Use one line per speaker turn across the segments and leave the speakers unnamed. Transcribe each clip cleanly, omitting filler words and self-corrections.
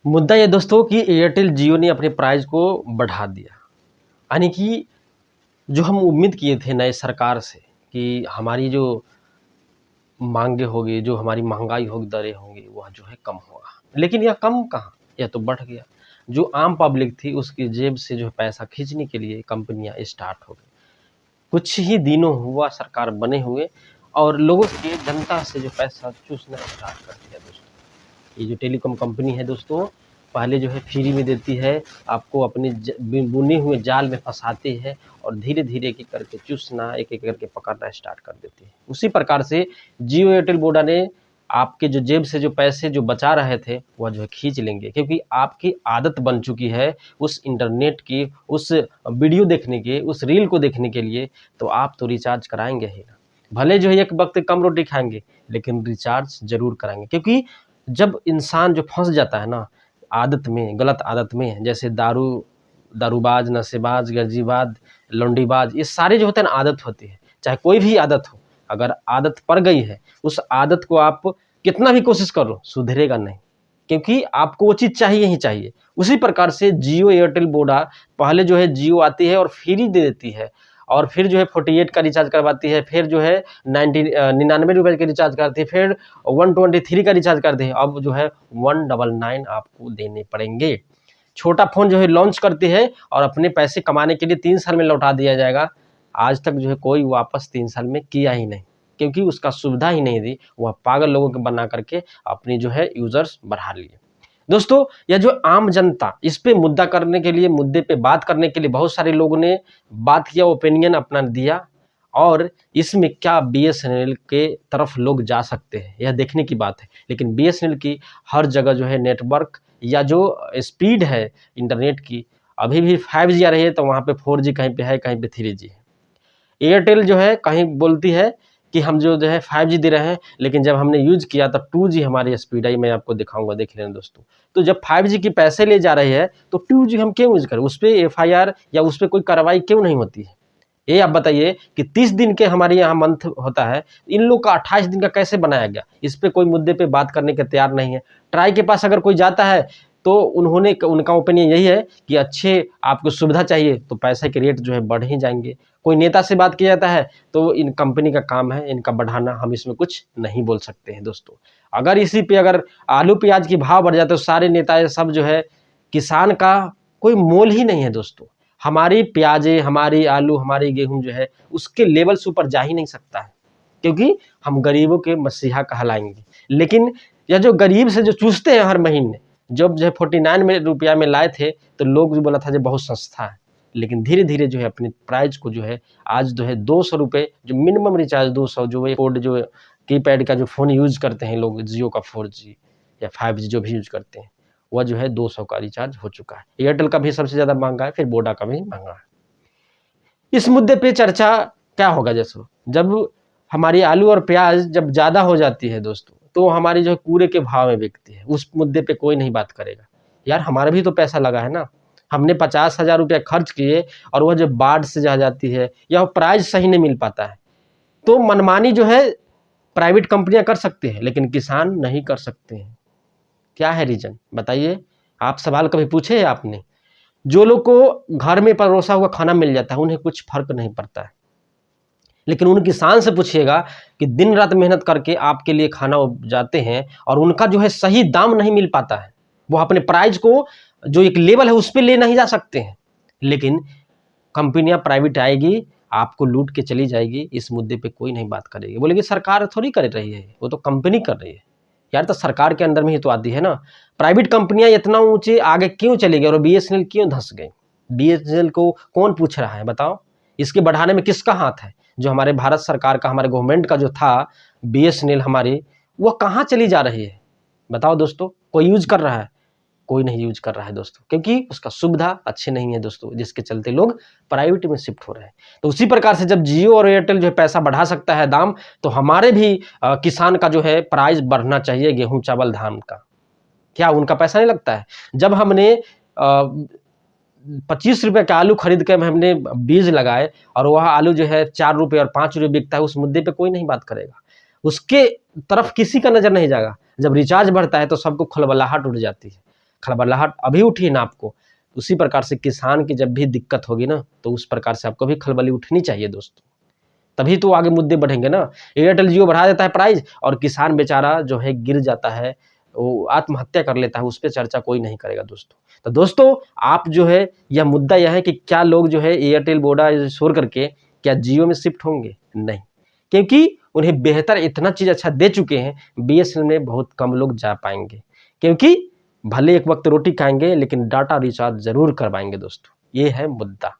मुद्दा ये दोस्तों कि एयरटेल जियो ने अपने प्राइस को बढ़ा दिया। यानी कि जो हम उम्मीद किए थे नए सरकार से कि हमारी जो मांगे होगी, जो हमारी महंगाई होगी, दरें होंगी, वह जो है कम होगा, लेकिन यह कम कहाँ, यह तो बढ़ गया। जो आम पब्लिक थी उसकी जेब से जो है पैसा खींचने के लिए कंपनियां स्टार्ट हो गई। कुछ ही दिनों हुआ सरकार बने हुए और लोगों के जनता से जो पैसा चूसना स्टार्ट कर दिया दोस्तों। ये जो टेलीकॉम कंपनी है दोस्तों, पहले जो है फ्री में देती है, आपको अपने बुने हुए जाल में फंसाती है और धीरे धीरे एक एक करके चूसना, एक एक करके पकड़ना स्टार्ट कर देती है। उसी प्रकार से जियो एयरटेल वोडा ने आपके जो जेब से जो पैसे जो बचा रहे थे वह जो है खींच लेंगे, क्योंकि आपकी आदत बन चुकी है उस इंटरनेट की, उस वीडियो देखने के, उस रील को देखने के लिए, तो आप तो रिचार्ज कराएंगे ही ना। भले जो है एक वक्त कम रोटी खाएंगे लेकिन रिचार्ज जरूर कराएंगे, क्योंकि जब इंसान जो फंस जाता है ना आदत में, गलत आदत में, जैसे दारूबाज, नशेबाज, गर्जीबाज, लौंडीबाज, ये सारे जो होते हैं ना आदत होती है। चाहे कोई भी आदत हो, अगर आदत पड़ गई है उस आदत को आप कितना भी कोशिश करो सुधरेगा नहीं, क्योंकि आपको वो चीज़ चाहिए ही चाहिए। उसी प्रकार से जियो एयरटेल वोडा, पहले जो है जियो आती है और फ्री दे देती है, और फिर जो है 48 का रिचार्ज करवाती है, फिर जो है 99 का रिचार्ज करती है, फिर 123 का रिचार्ज करती है। अब जो है 199 आपको देने पड़ेंगे। छोटा फ़ोन जो है लॉन्च करती है और अपने पैसे कमाने के लिए 3 साल में लौटा दिया जाएगा। आज तक जो है कोई वापस 3 साल में किया ही नहीं, क्योंकि उसका सुविधा ही नहीं दी। वह पागल लोगों को बना करके अपनी जो है यूज़र्स बढ़ा लिए। दोस्तों, यह जो आम जनता, इस पे मुद्दा करने के लिए, मुद्दे पे बात करने के लिए बहुत सारे लोगों ने बात किया, ओपिनियन अपना दिया, और इसमें क्या बीएसएनएल के तरफ लोग जा सकते हैं यह देखने की बात है। लेकिन बीएसएनएल की हर जगह जो है नेटवर्क या जो स्पीड है इंटरनेट की, अभी भी 5G आ रही है तो वहाँ पे 4G कहीं पे है, कहीं पे 3G है। एयरटेल जो है कहीं बोलती है कि हम जो है 5G दे रहे हैं, लेकिन जब हमने यूज़ किया तब 2G हमारी स्पीड आई। मैं आपको दिखाऊंगा, देख लेना दोस्तों। तो जब 5G के पैसे ले जा रही है तो 2G हम क्यों यूज़ करें? उस पर एफआईआर या उस पर कोई कार्रवाई क्यों नहीं होती है? ये आप बताइए कि 30 दिन के हमारे यहाँ मंथ होता है, इन लोग का 28 दिन का कैसे बनाया गया? इस पे कोई मुद्दे पे बात करने के तैयार नहीं है। ट्राई के पास अगर कोई जाता है तो उनका ओपिनियन यही है कि अच्छे आपको सुविधा चाहिए तो पैसे के रेट जो है बढ़ ही जाएंगे। कोई नेता से बात किया जाता है तो इन कंपनी का काम है इनका बढ़ाना, हम इसमें कुछ नहीं बोल सकते हैं दोस्तों। अगर इसी पे अगर आलू प्याज की भाव बढ़ जाए तो सारे नेता सब जो है, किसान का कोई मोल ही नहीं है दोस्तों। हमारी प्याजें, हमारी आलू, हमारी गेहूं जो है उसके लेवल से ऊपर जा ही नहीं सकता है, क्योंकि हम गरीबों के मसीहा कहलाएंगे। लेकिन यह जो गरीब से जो चूसते हैं हर महीने, जब जो है 49 में रुपया में लाए थे तो लोग जो बोला था जो बहुत सस्ता है, लेकिन धीरे धीरे जो है अपने प्राइस को जो है आज जो है 200 रुपये, जो मिनिमम रिचार्ज 200, जो है कोड जो कीपैड का जो फ़ोन यूज़ करते हैं लोग, जियो का 4G या 5G जो भी यूज़ करते हैं, वह जो है 200 का रिचार्ज हो चुका है। एयरटेल का भी सबसे ज़्यादा महंगा है, फिर वोडा का भी महंगा है। इस मुद्दे पे चर्चा क्या होगा? जैसे जब हमारी आलू और प्याज जब ज़्यादा हो जाती है दोस्तों, तो हमारी जो है कूड़े के भाव में बिकती है, उस मुद्दे पे कोई नहीं बात करेगा। यार हमारा भी तो पैसा लगा है ना, हमने 50,000 रुपया खर्च किए और वह जब बाढ़ से जा जाती है या प्राइस सही नहीं मिल पाता है, तो मनमानी जो है प्राइवेट कंपनियां कर सकते हैं लेकिन किसान नहीं कर सकते हैं। क्या है रीजन बताइए? आप सवाल कभी पूछे है आपने? जो लोग को घर में परोसा हुआ खाना मिल जाता है उन्हें कुछ फर्क नहीं पड़ता है, लेकिन उन किसान से पूछिएगा कि दिन रात मेहनत करके आपके लिए खाना उपजाते हैं और उनका जो है सही दाम नहीं मिल पाता है, वो अपने प्राइस को जो एक लेवल है उस पर ले नहीं जा सकते हैं। लेकिन कंपनियां प्राइवेट आएगी, आपको लूट के चली जाएगी, इस मुद्दे पे कोई नहीं बात करेगी, बोलेगी सरकार थोड़ी कर रही है, वो तो कंपनी कर रही है। यार तो सरकार के अंदर में ही तो आती है ना। प्राइवेट कंपनियां इतना ऊंचे आगे क्यों चली गई और बीएसएनएल क्यों धंस गई? बीएसएनएल को कौन पूछ रहा है बताओ? इसके बढ़ाने में किसका हाथ है? जो हमारे भारत सरकार का, हमारे गवर्नमेंट का जो था बीएसएनएल हमारी, वो कहाँ चली जा रही है बताओ दोस्तों? कोई यूज कर रहा है? कोई नहीं यूज कर रहा है दोस्तों, क्योंकि उसका सुविधा अच्छे नहीं है दोस्तों, जिसके चलते लोग प्राइवेट में शिफ्ट हो रहे हैं। तो उसी प्रकार से जब जियो और एयरटेल जो है पैसा बढ़ा सकता है दाम, तो हमारे भी किसान का जो है प्राइस बढ़ना चाहिए, गेहूं चावल धान का। क्या उनका पैसा नहीं लगता है? जब हमने 25 रुपये का आलू खरीद कर हमने बीज लगाए और वह आलू जो है 4 रुपये और 5 रुपये बिकता है, उस मुद्दे पे कोई नहीं बात करेगा, उसके तरफ किसी का नजर नहीं जाएगा। जब रिचार्ज बढ़ता है तो सबको खलबलाहट उठ जाती है। खलबलाहट अभी उठी है ना आपको, उसी प्रकार से किसान की जब भी दिक्कत होगी ना, तो उस प्रकार से आपको भी खलबली उठनी चाहिए दोस्तों, तभी तो आगे मुद्दे बढ़ेंगे ना। एयरटेल जियो बढ़ा देता है प्राइस और किसान बेचारा जो है गिर जाता है, वो आत्महत्या कर लेता है, उस पर चर्चा कोई नहीं करेगा दोस्तों। तो दोस्तों आप जो है, यह मुद्दा यह है कि क्या लोग जो है एयरटेल वोडा छोड़ करके क्या जियो में शिफ्ट होंगे? नहीं, क्योंकि उन्हें बेहतर इतना चीज़ अच्छा दे चुके हैं, बीएसएनएल में बहुत कम लोग जा पाएंगे, क्योंकि भले एक वक्त रोटी खाएंगे लेकिन डाटा रिचार्ज जरूर करवाएंगे दोस्तों, ये है मुद्दा।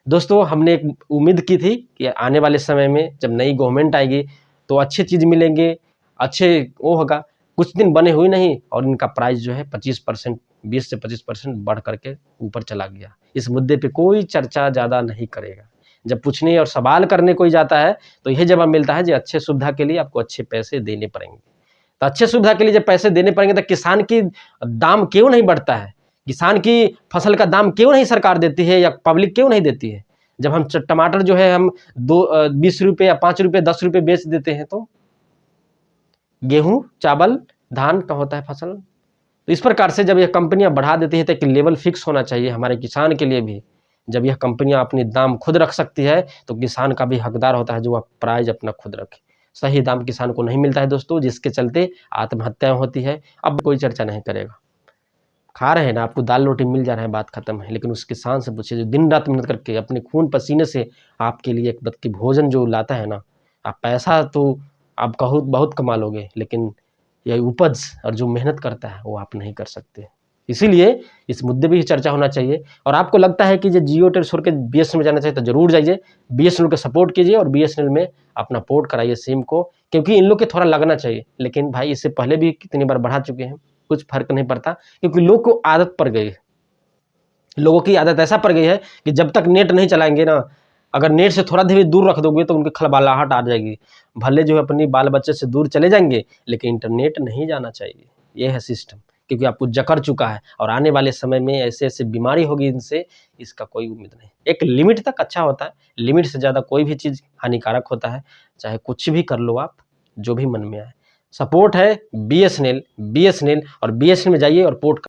दोस्तों हमने एक उम्मीद की थी कि आने वाले समय में जब नई गवर्नमेंट आएगी तो अच्छी चीज़ मिलेंगे, अच्छे वो होगा, कुछ दिन बने हुए नहीं और इनका प्राइस जो है 25%, 20 से 25% बढ़ करके ऊपर चला गया। इस मुद्दे पे कोई चर्चा ज़्यादा नहीं करेगा। जब पूछने और सवाल करने कोई जाता है तो यही जवाब मिलता है कि अच्छे सुविधा के लिए आपको अच्छे पैसे देने पड़ेंगे। तो अच्छे सुविधा के लिए जब पैसे देने पड़ेंगे तो किसान की दाम क्यों नहीं बढ़ता है? किसान की फसल का दाम क्यों नहीं सरकार देती है या पब्लिक क्यों नहीं देती है? जब हम टमाटर जो है हम 20 रुपये या 5 रुपये 10 रुपये बेच देते हैं, तो गेहूं चावल धान का होता है फसल। तो इस प्रकार से जब यह कंपनियां बढ़ा देती है तो एक लेवल फिक्स होना चाहिए हमारे किसान के लिए भी। जब यह कंपनियां अपनी दाम खुद रख सकती है तो किसान का भी हकदार होता है जो वह प्राइस अपना खुद रखे। सही दाम किसान को नहीं मिलता है दोस्तों, जिसके चलते आत्महत्याएं होती है। अब कोई चर्चा नहीं करेगा, खा रहे हैं ना, आपको दाल रोटी मिल जा रहा है, बात खत्म है। लेकिन उस किसान से पूछिए जो दिन रात मेहनत करके अपने खून पसीने से आपके लिए एक वक्त की भोजन जो लाता है ना, आप पैसा तो आप बहुत कमा लोगे, लेकिन यह उपज और जो मेहनत करता है वो आप नहीं कर सकते। इसीलिए इस मुद्दे पे ही चर्चा होना चाहिए। और आपको लगता है कि जो जियो एयरटेल छोड़ के बीएसएनएल में जाना चाहिए तो जरूर जाइए, बीएसएनएल को सपोर्ट कीजिए और बीएसएनएल में अपना पोर्ट कराइए सिम को, क्योंकि इन लोग के थोड़ा लगना चाहिए। लेकिन भाई इससे पहले भी कितनी बार बढ़ा चुके हैं, कुछ फर्क नहीं पड़ता, क्योंकि लोग को आदत पड़ गई है। लोगों की आदत ऐसा पड़ गई है कि जब तक नेट नहीं चलाएंगे ना, अगर नेट से थोड़ा देर दूर रख दोगे तो उनकी खलबलाहट आ जाएगी। भले जो है अपनी बाल बच्चे से दूर चले जाएंगे लेकिन इंटरनेट नहीं जाना चाहिए। ये है सिस्टम, क्योंकि आपको जकड़ चुका है और आने वाले समय में ऐसे ऐसे बीमारी होगी इनसे, इसका कोई उम्मीद नहीं। एक लिमिट तक अच्छा होता है, लिमिट से ज़्यादा कोई भी चीज़ हानिकारक होता है। चाहे कुछ भी कर लो आप, जो भी मन में आए। सपोर्ट है बीएसएनएल और बीएसएनएल में जाइए और पोर्ट